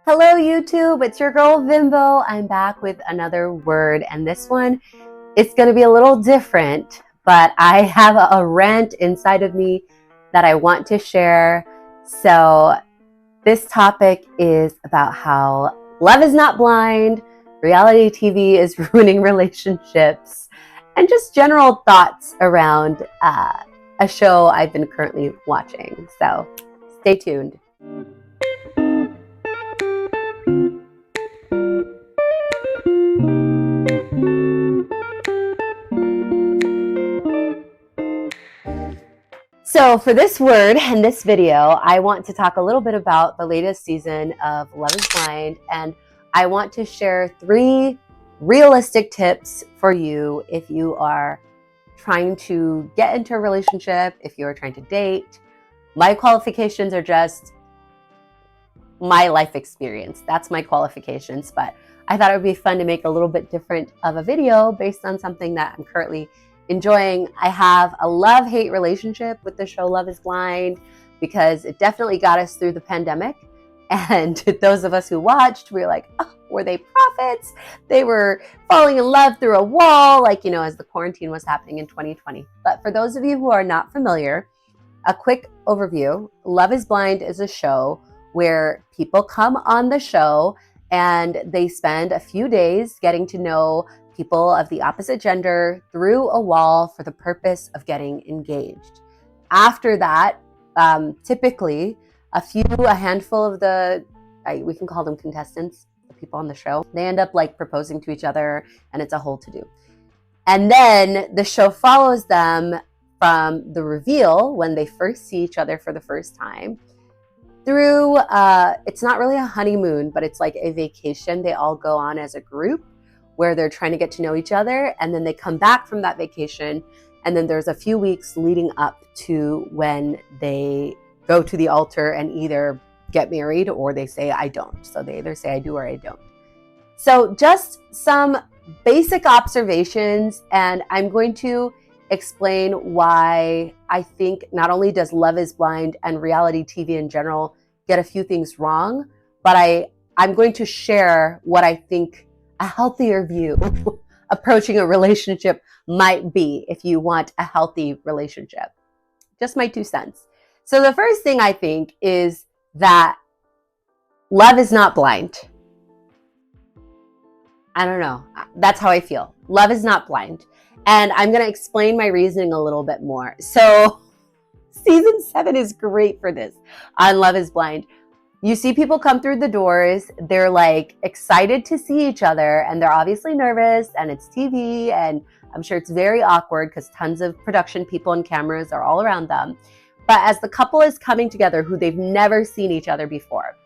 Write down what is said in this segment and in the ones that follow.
Hello YouTube, it's your girl Vimbo. I'm back with another word, and this one it's going to be a little different, but I have a rant inside of me that I want to share. So this topic is about how love is not blind, reality TV is ruining relationships, and just general thoughts around a show I've been currently watching. So stay tuned. So for this word and this video, I want to talk a little bit about the latest season of Love is Blind, and I want to share 3 realistic tips for you if you are trying to get into a relationship, if you are trying to date. My qualifications are just my life experience. That's my qualifications, but I thought it would be fun to make a little bit different of a video based on something that I'm currently enjoying. I have a love-hate relationship with the show Love is Blind because it definitely got us through the pandemic. And those of us who watched, we were like, oh, were they prophets? They were falling in love through a wall, like, as the quarantine was happening in 2020. But for those of you who are not familiar, a quick overview. Love is Blind is a show where people come on the show and they spend a few days getting to know people of the opposite gender through a wall for the purpose of getting engaged. After that, typically a handful of we can call them contestants, the people on the show, they end up like proposing to each other, and it's a whole to-do. And then the show follows them from the reveal when they first see each other for the first time through, it's not really a honeymoon, but it's like a vacation they all go on as a group where they're trying to get to know each other, and then they come back from that vacation, and then there's a few weeks leading up to when they go to the altar and either get married or they say I don't. So they either say I do or I don't. So just some basic observations, and I'm going to explain why I think not only does Love is Blind and reality TV in general get a few things wrong, but I'm going to share what I think a healthier view approaching a relationship might be if you want a healthy relationship. Just my 2 cents. So the first thing I think is that love is not blind. I don't know. That's how I feel. Love is not blind. And I'm going to explain my reasoning a little bit more. So season 7 is great for this on Love is Blind. You see people come through the doors, they're like excited to see each other, and they're obviously nervous, and it's TV, and I'm sure it's very awkward because tons of production people and cameras are all around them. But as the couple is coming together who they've never seen each other before,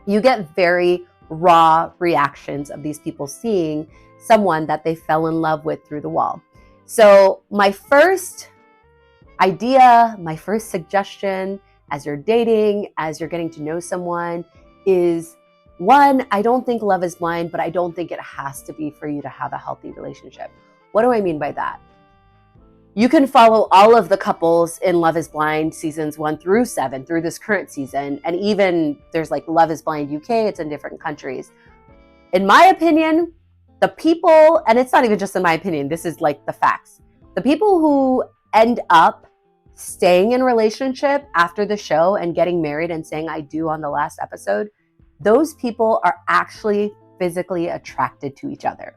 you get very raw reactions of these people seeing someone that they fell in love with through the wall. So my first idea, my first suggestion as you're dating, as you're getting to know someone is, 1, I don't think love is blind, but I don't think it has to be for you to have a healthy relationship. What do I mean by that? You can follow all of the couples in Love is Blind seasons 1 through 7 through this current season. And even there's like Love is Blind UK, it's in different countries. In my opinion, the people, and it's not even just in my opinion, this is like the facts. The people who end up staying in a relationship after the show and getting married and saying I do on the last episode, those people are actually physically attracted to each other.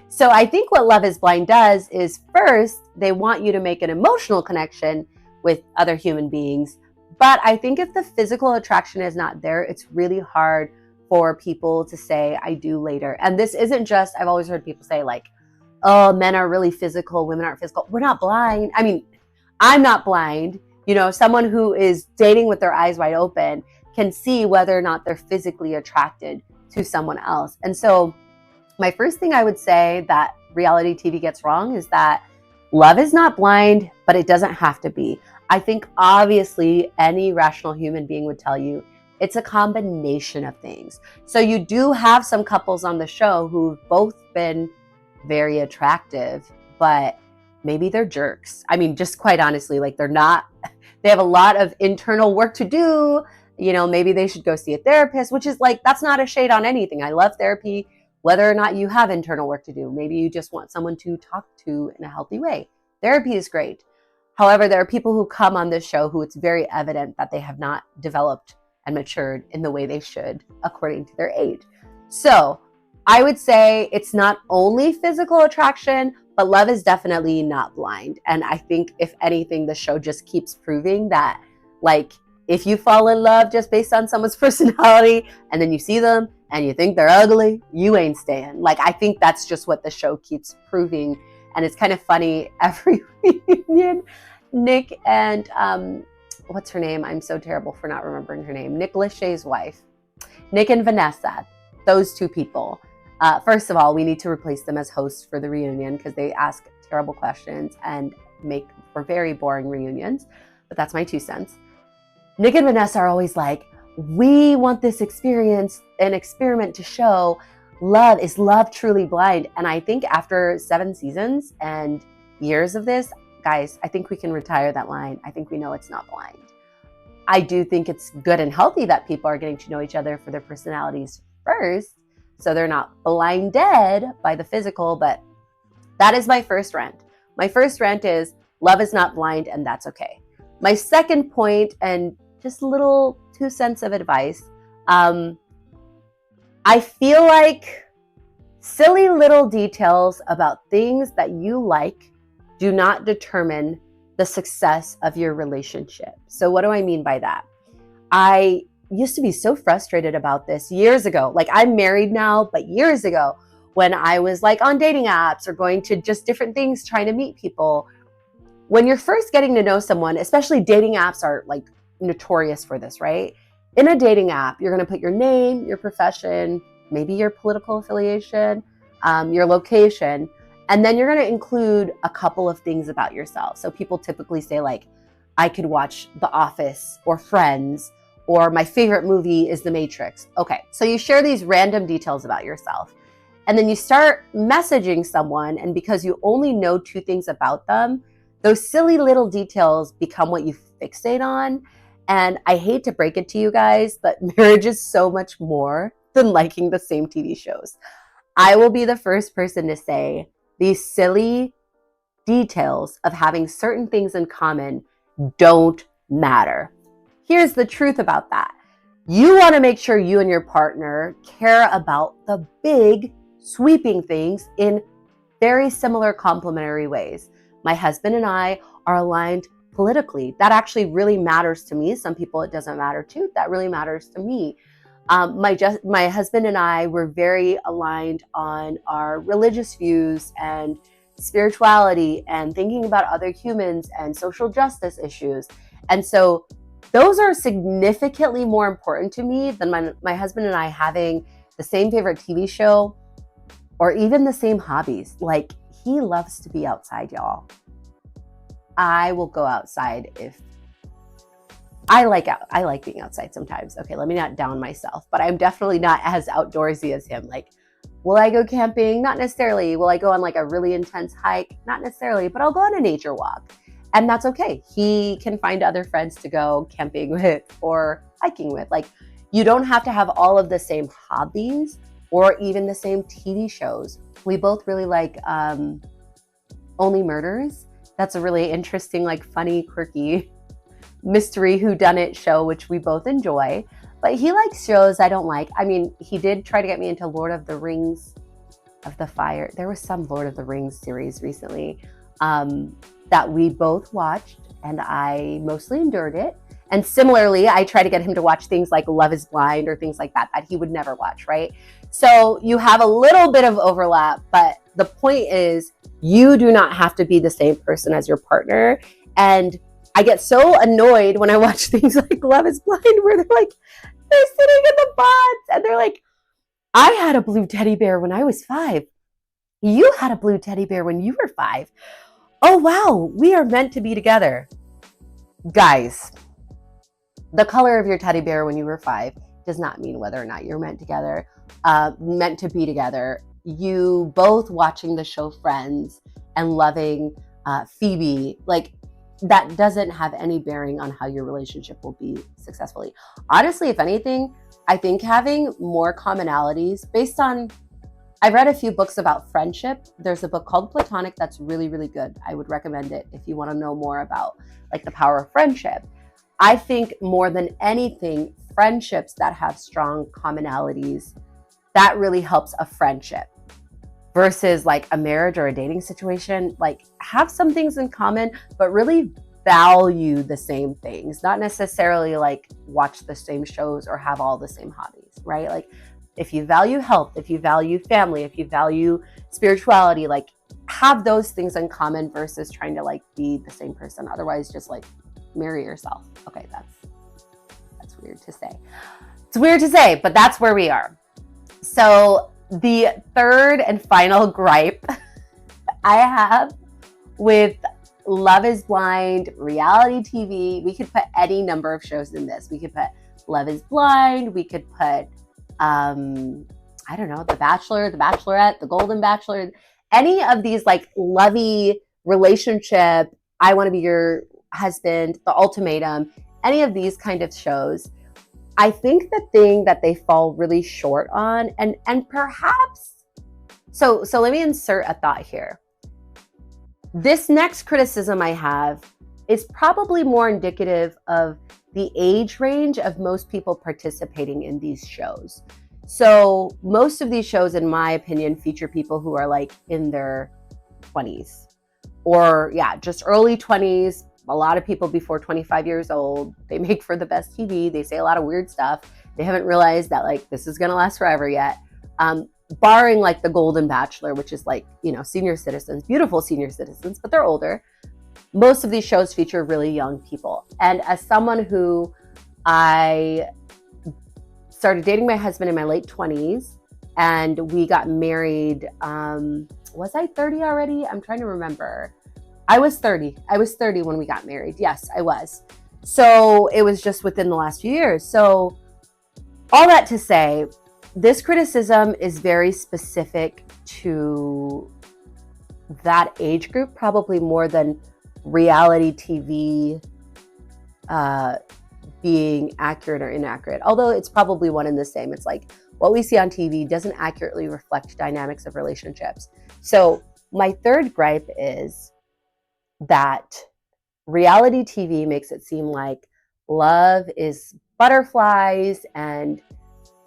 So I think what Love is Blind does is, first, they want you to make an emotional connection with other human beings. But I think if the physical attraction is not there, it's really hard for people to say I do later. And this isn't just, I've always heard people say like, oh, men are really physical, women aren't physical. We're not blind. I mean, I'm not blind. Someone who is dating with their eyes wide open can see whether or not they're physically attracted to someone else. And so my first thing I would say that reality TV gets wrong is that love is not blind, but it doesn't have to be. I think obviously any rational human being would tell you it's a combination of things. So you do have some couples on the show who've both been very attractive, but maybe they're jerks. I mean, just quite honestly, like they have a lot of internal work to do. maybe they should go see a therapist, which is like, that's not a shade on anything. I love therapy, whether or not you have internal work to do. Maybe you just want someone to talk to in a healthy way. Therapy is great. However, there are people who come on this show who it's very evident that they have not developed and matured in the way they should according to their age. So I would say it's not only physical attraction, but love is definitely not blind. And I think if anything, the show just keeps proving that, like, if you fall in love just based on someone's personality and then you see them and you think they're ugly, you ain't staying. Like, I think that's just what the show keeps proving. And it's kind of funny, every reunion, Nick and, what's her name? I'm so terrible for not remembering her name. Nick Lachey's wife. Nick and Vanessa, those two people. First of all, we need to replace them as hosts for the reunion because they ask terrible questions and make for very boring reunions. But that's my 2 cents. Nick and Vanessa are always like, we want this experience, an experiment to show love. Is love truly blind? And I think after 7 seasons and years of this, guys, I think we can retire that line. I think we know it's not blind. I do think it's good and healthy that people are getting to know each other for their personalities first, so they're not blinded by the physical. But that is my first rant. My first rant is love is not blind, and that's okay. My second point, and just a little 2 cents of advice, I feel like silly little details about things that you like do not determine the success of your relationship. So what do I mean by that? I used to be so frustrated about this years ago. Like, I'm married now, but years ago when I was like on dating apps or going to just different things, trying to meet people. When you're first getting to know someone, especially dating apps are like notorious for this, right? In a dating app, you're going to put your name, your profession, maybe your political affiliation, your location, and then you're going to include a couple of things about yourself. So people typically say like, I could watch The Office or Friends, or my favorite movie is The Matrix. Okay, so you share these random details about yourself. And then you start messaging someone, and because you only know 2 things about them, those silly little details become what you fixate on. And I hate to break it to you guys, but marriage is so much more than liking the same TV shows. I will be the first person to say these silly details of having certain things in common don't matter. Here's the truth about that. You want to make sure you and your partner care about the big, sweeping things in very similar complementary ways. My husband and I are aligned politically. That actually really matters to me. Some people it doesn't matter to. That really matters to me. My husband and I were very aligned on our religious views and spirituality and thinking about other humans and social justice issues. And so those are significantly more important to me than my husband and I having the same favorite TV show or even the same hobbies. Like, he loves to be outside, y'all. I will go outside if I like being outside sometimes. Okay, let me not down myself, but I'm definitely not as outdoorsy as him. Like, will I go camping? Not necessarily. Will I go on like a really intense hike? Not necessarily, but I'll go on a nature walk. And that's okay. He can find other friends to go camping with or hiking with. Like, you don't have to have all of the same hobbies or even the same TV shows. We both really like Only Murders. That's a really interesting, like funny, quirky mystery whodunit show, which we both enjoy. But he likes shows I don't like. I mean, he did try to get me into Lord of the Rings of the Fire. There was some Lord of the Rings series recently that we both watched, and I mostly endured it. And similarly, I try to get him to watch things like Love is Blind or things like that he would never watch, right? So you have a little bit of overlap, but the point is you do not have to be the same person as your partner. And I get so annoyed when I watch things like Love is Blind where they're sitting in the box and they're like, I had a blue teddy bear when I was 5. You had a blue teddy bear when you were 5. Oh, wow, we are meant to be together. Guys, the color of your teddy bear when you were 5 does not mean whether or not you're meant to be together. You both watching the show Friends and loving Phoebe, like, that doesn't have any bearing on how your relationship will be successfully. Honestly, if anything, I think having more commonalities based on, I've read a few books about friendship. There's a book called Platonic that's really, really good. I would recommend it if you want to know more about like the power of friendship. I think more than anything, friendships that have strong commonalities, that really helps a friendship versus like a marriage or a dating situation. Like have some things in common, but really value the same things, not necessarily like watch the same shows or have all the same hobbies, right? Like if you value health, if you value family, if you value spirituality, like have those things in common versus trying to like be the same person. Otherwise, just like marry yourself. Okay, that's weird to say. It's weird to say, but that's where we are. So the third and final gripe I have with Love is Blind, reality TV, we could put any number of shows in this. We could put Love is Blind, we could put, I don't know, The Bachelor, The Bachelorette, The Golden Bachelor, any of these like lovey relationship, I want to be your husband, The Ultimatum, any of these kind of shows. I think the thing that they fall really short on, and perhaps, so let me insert a thought here. This next criticism I have is probably more indicative of the age range of most people participating in these shows. So most of these shows, in my opinion, feature people who are like in their 20s or just early 20s. A lot of people before 25 years old. They make for the best TV. They say a lot of weird stuff. They haven't realized that like this is going to last forever yet. Barring like The Golden Bachelor, which is like, senior citizens, beautiful senior citizens, but they're older. Most of these shows feature really young people. And as someone who I started dating my husband in my late 20s and we got married, was I 30 already? I'm trying to remember. I was 30. I was 30 when we got married. Yes, I was. So it was just within the last few years. So all that to say, this criticism is very specific to that age group, probably more than reality TV being accurate or inaccurate. Although it's probably one and the same. It's like what we see on TV doesn't accurately reflect dynamics of relationships. So my third gripe is that reality TV makes it seem like love is butterflies and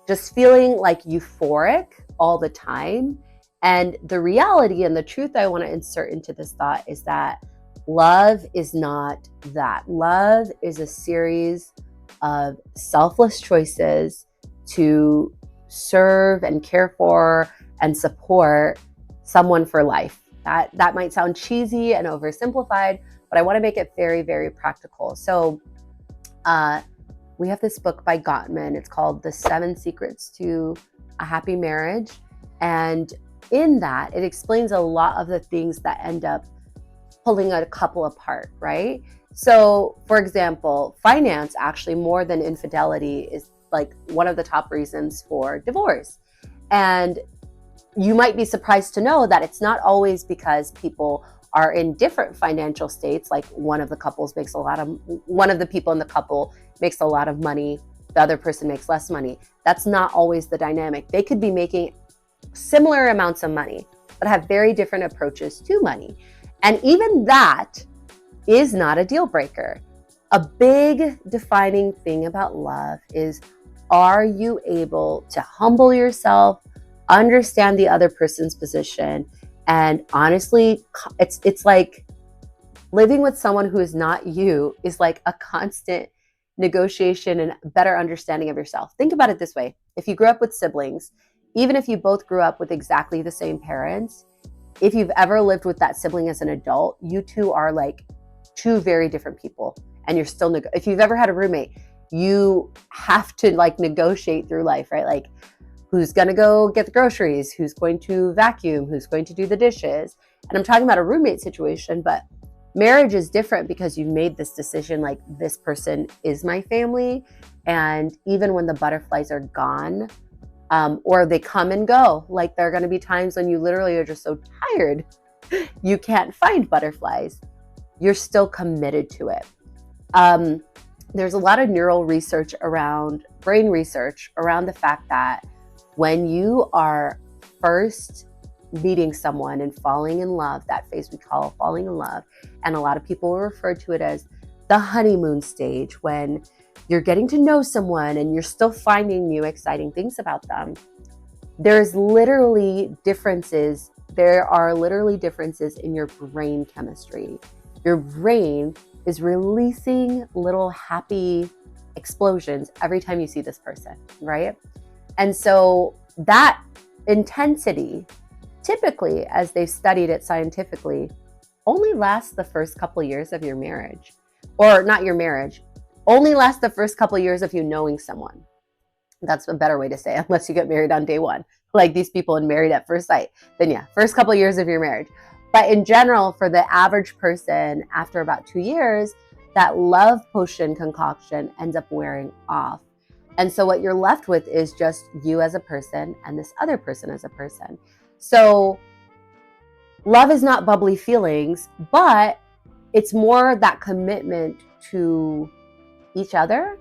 just feeling like euphoric all the time. And the reality and the truth I want to insert into this thought is that love is not that. Love is a series of selfless choices to serve and care for and support someone for life. That might sound cheesy and oversimplified, but I want to make it very, very practical. So we have this book by Gottman. It's called The 7 Secrets to a Happy Marriage. And in that, it explains a lot of the things that end up pulling a couple apart, right? So, for example, finance, actually more than infidelity, is like one of the top reasons for divorce. And you might be surprised to know that it's not always because people are in different financial states. Like one of the people in the couple makes a lot of money, the other person makes less money. That's not always the dynamic. They could be making similar amounts of money, but have very different approaches to money. And even that is not a deal breaker. A big defining thing about love is, are you able to humble yourself, understand the other person's position, and honestly, it's like living with someone who is not you is like a constant negotiation and better understanding of yourself. Think about it this way. If you grew up with siblings, even if you both grew up with exactly the same parents, if you've ever lived with that sibling as an adult, you two are like two very different people. And you're still, if you've ever had a roommate, you have to like negotiate through life, right? Like, who's going to go get the groceries? Who's going to vacuum? Who's going to do the dishes? And I'm talking about a roommate situation, but marriage is different because you've made this decision, like this person is my family. And even when the butterflies are gone, or they come and go, like there are going to be times when you literally are just so tired, you can't find butterflies. you're still committed to it. There's a lot of neural research around, brain research around the fact that when you are first meeting someone and falling in love, that phase we call falling in love, and a lot of people refer to it as the honeymoon stage, when you're getting to know someone and you're still finding new exciting things about them. There's literally differences. There are literally differences in your brain chemistry. Your brain is releasing little happy explosions every time you see this person, right? And so that intensity, typically, as they've studied it scientifically, only lasts the first couple of years of your marriage. Or not your marriage, only lasts the first couple of years of you knowing someone. That's a better way to say it, unless you get married on day one, like these people in Married at First Sight. Then yeah, first couple of years of your marriage. But in general, for the average person, after about 2 years, that love potion concoction ends up wearing off. And so what you're left with is just you as a person and this other person as a person. So love is not bubbly feelings, but it's more that commitment to each other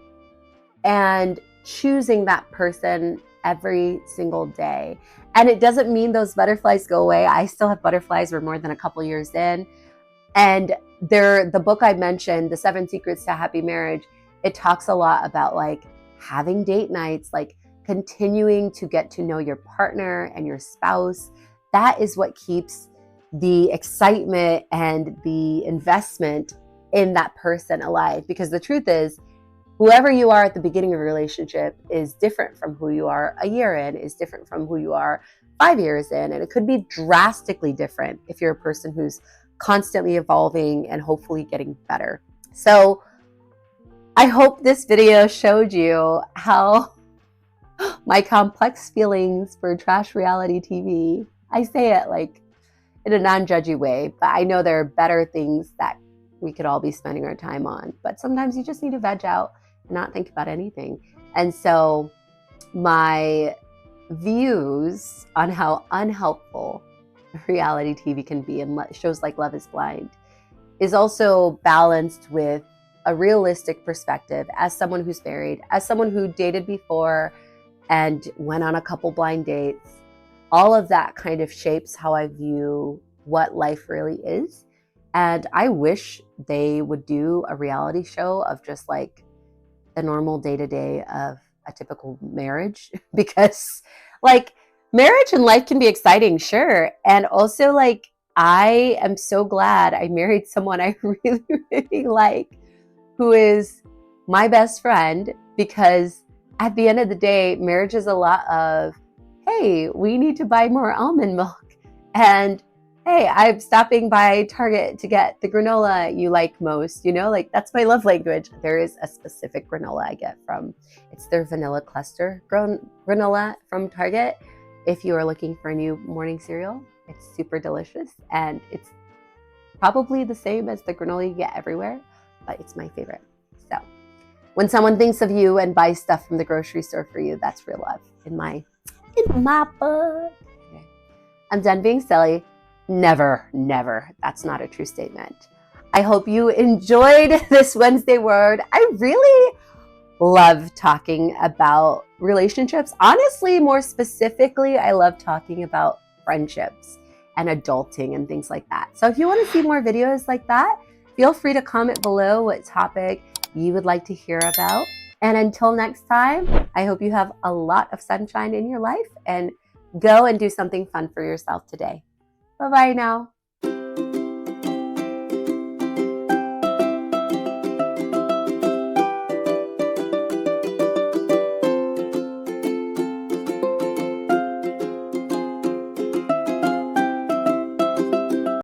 and choosing that person every single day. And it doesn't mean those butterflies go away. I still have butterflies. We're more than a couple years in. And the book I mentioned, The 7 Secrets to Happy Marriage, it talks a lot about like having date nights, like continuing to get to know your partner and your spouse. That is what keeps the excitement and the investment in that person alive. Because the truth is, whoever you are at the beginning of a relationship is different from who you are a year in, is different from who you are 5 years in. And it could be drastically different if you're a person who's constantly evolving and hopefully getting better. So I hope this video showed you how my complex feelings for trash reality TV, I say it like in a non-judgy way, but I know there are better things that we could all be spending our time on. But sometimes you just need to veg out and not think about anything. And so my views on how unhelpful reality TV can be, and shows like Love is Blind, is also balanced with a realistic perspective as someone who's married, as someone who dated before and went on a couple blind dates. All of that kind of shapes how I view what life really is. And I wish they would do a reality show of just like the normal day-to-day of a typical marriage, because like marriage and life can be exciting, sure. And also like, I am so glad I married someone I really, really like, who is my best friend, because at the end of the day, marriage is a lot of, hey, we need to buy more almond milk. And hey, I'm stopping by Target to get the granola you like most, you know, like that's my love language. There is a specific granola I get from, it's their vanilla cluster granola from Target. If you are looking for a new morning cereal, it's super delicious. And it's probably the same as the granola you get everywhere, but it's my favorite. So when someone thinks of you and buys stuff from the grocery store for you, that's real love in my book. Okay. I'm done being silly. Never, never. That's not a true statement. I hope you enjoyed this Wednesday word. I really love talking about relationships. Honestly, more specifically, I love talking about friendships and adulting and things like that. So if you want to see more videos like that, feel free to comment below what topic you would like to hear about. And until next time, I hope you have a lot of sunshine in your life and go and do something fun for yourself today. Bye-bye now.